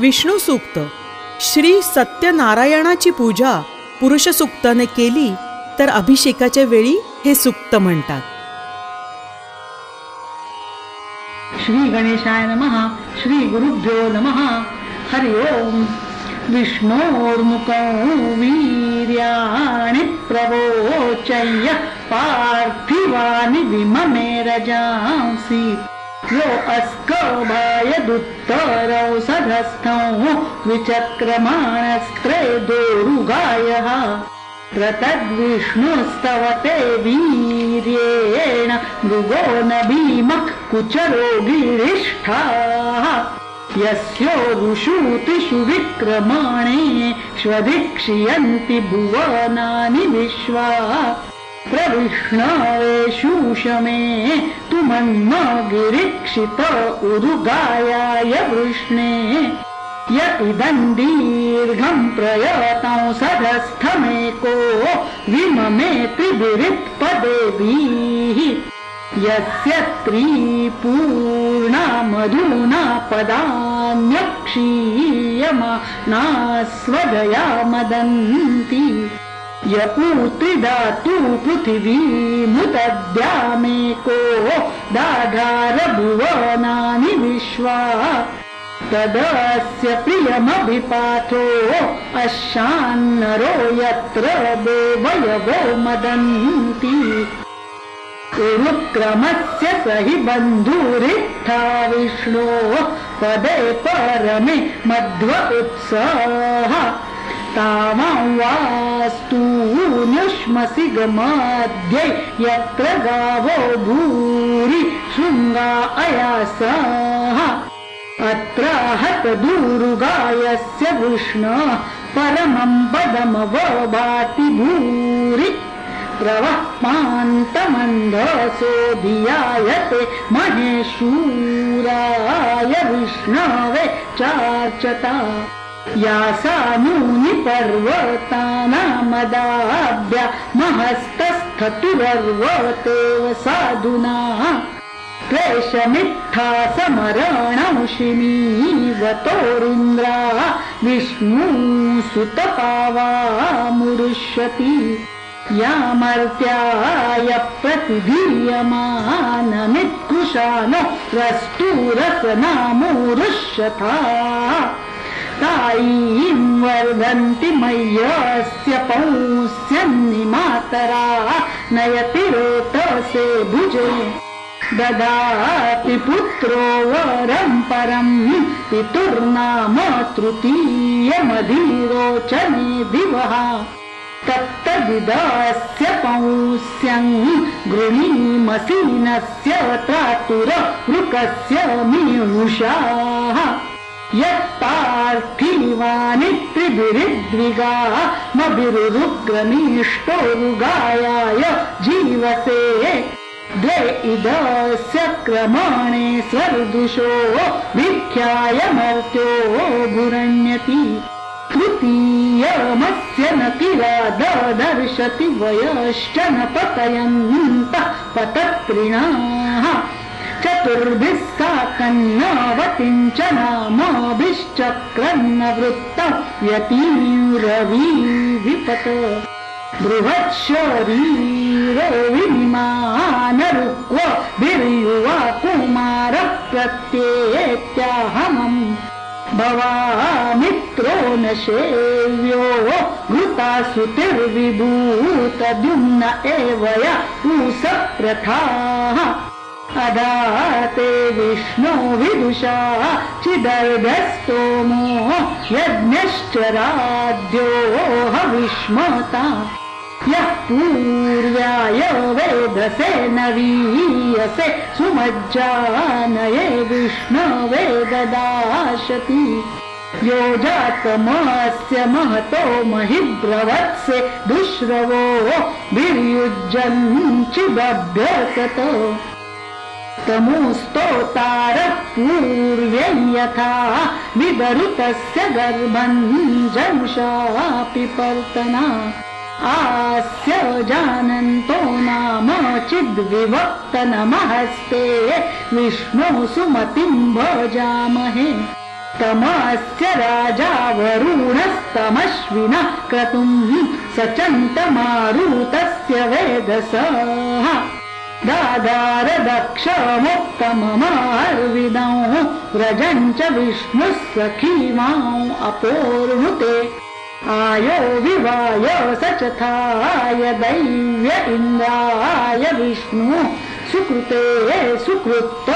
विष्णू सूक्त. श्री सत्यनारायणाची पूजा पुरुष सूक्ताने केली तर अभिषेकाच्या वेळी हे सूक्त म्हणतात. श्री गणेशाय नमः. श्री गुरुभ्यो नमः. हरि ओम. विष्णोर्मुखो वीर्याणि प्रवोचय्य पार्थिवानि विममे रजांसि यो अस्कभायदुत्तरौ सधस्थं विचक्रमाणस्त्रे दोरुगायः प्रतद्विष्णुस्तवते वीर्येण मृगो न भीमः कुचरो गिरिष्ठाः यस्योरुषूतिषु विक्रमाणे श्वधिक्षियन्ति भुवनानि विश्वा प्रविष्णवेषूषमे तुमन्म गिरिक्षित उरुगायाय वृष्णे य इदं दीर्घं प्रयतं सधस्थमेको विममे त्रिभिरित्पदेभिः यस्य त्रिपूर्णा मधुना पदान्यक्षीयमानास्वदया मदन्ति य ऊत्रिदातु पृथिवीमुदद्यामेको दाधार भुवनानि विश्वा तदस्य प्रियमभिपाथो अशान्नरो यत्र देवयवो मदन्ति उरुक्रमस्य सहि बन्धुरित्था विष्णो पदे परमे मध्व उत्साह तावां वास्तून्युष्मसि गमाद्यै यत्र गावो भूरि शृङ्गा अयासाः अत्र हत दूरुगायस्य वृष्णः परमं पदमवभाति भूरि प्रवह्मान्तमन्धसो धियायते महेशूराय विष्णवे चार्चता यासानूनि पर्वतानामदाभ्या महस्तस्थतुरर्वतेव साधुना क्लेशमित्था समरणौषिमीवतोरिन्द्रा विष्णुसुतपावामुरुष्यति यामर्त्याय प्रतिधीयमानमित्कुशानो रस्तुरसनामुरुष्यथा तायीं वर्धन्ति मय्यस्य पौंस्यन्निमातरा नयति रोतसे भुजे ददाति पुत्रो वरं परं पितुर्नाम तृतीयमधिरोचने दिवः तत्तदिदस्य पौंस्यं गृणीमसीनस्य त्रातुर वृकस्य मीनुषाः यत्पार्थिवानि त्रिभिरिद्विगा मभिरुरुग्रमीष्टोरुगायाय जीवसे द्वे इदस्य क्रमणे स्वर्दुषो भिख्याय मर्त्यो भुरण्यति तृतीयमस्य न किला ददर्शति वयश्चन पतयन्तः पतत्रिणाः चतुर्भिः साकन्नवतिं च नामभिश्चक्रन्न वृत्तं यतीरविविपत बृहच्छरीरो विनिमानरुक्व भिर्युवा कुमारः प्रत्येत्याहमम् भवामित्रो न शेव्यो घृतासुतिर्विभूतद्युम्न एव या पूसप्रथाः अदाते विष्णो विदुषा चिदर्भस्तोमो यज्ञश्चराद्यो हविष्मता यः पूर्व्याय वेदसे नवीयसे सुमज्जानये विष्णवे ददाशति यो जातमस्य महतो महिब्रवत्से दुश्रवो भिर्युज्यञ्चिदभ्यसत तमुस्तोतारः पूर्व्यै यथा विदरुतस्य गर्भं जनुषापि पर्तना आस्य जानन्तो नाम चिद्विभक्त नमस्ते विष्णु सुमतिं भजामहे तमस्य राजा वरुणस्तमश्विनः क्रतुम् सचन्तमारुतस्य वेदसः दादार दक्षमुक्तममार्विदं व्रजं च विष्णुः सखीमां अपोर्णुते आयो विवाय सचथाय दैव्य इन्द्राय विष्णु सुकृते सुकृत